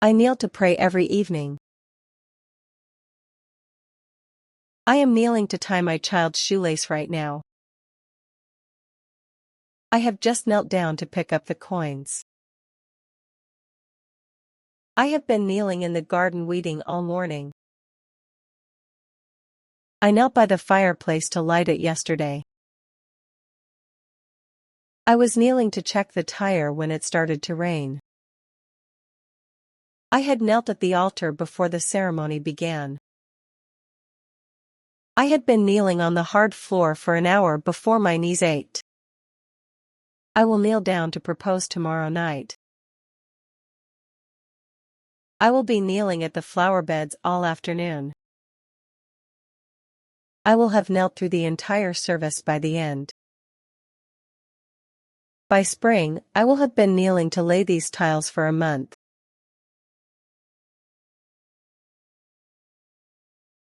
I kneel to pray every evening. I am kneeling to tie my child's shoelace right now. I have just knelt down to pick up the coins. I have been kneeling in the garden weeding all morning. I knelt by the fireplace to light it yesterday. I was kneeling to check the tire when it started to rain. I had knelt at the altar before the ceremony began. I had been kneeling on the hard floor for an hour before my knees ached. I will kneel down to propose tomorrow night. I will be kneeling at the flower beds all afternoon. I will have knelt through the entire service by the end. By spring, I will have been kneeling to lay these tiles for a month.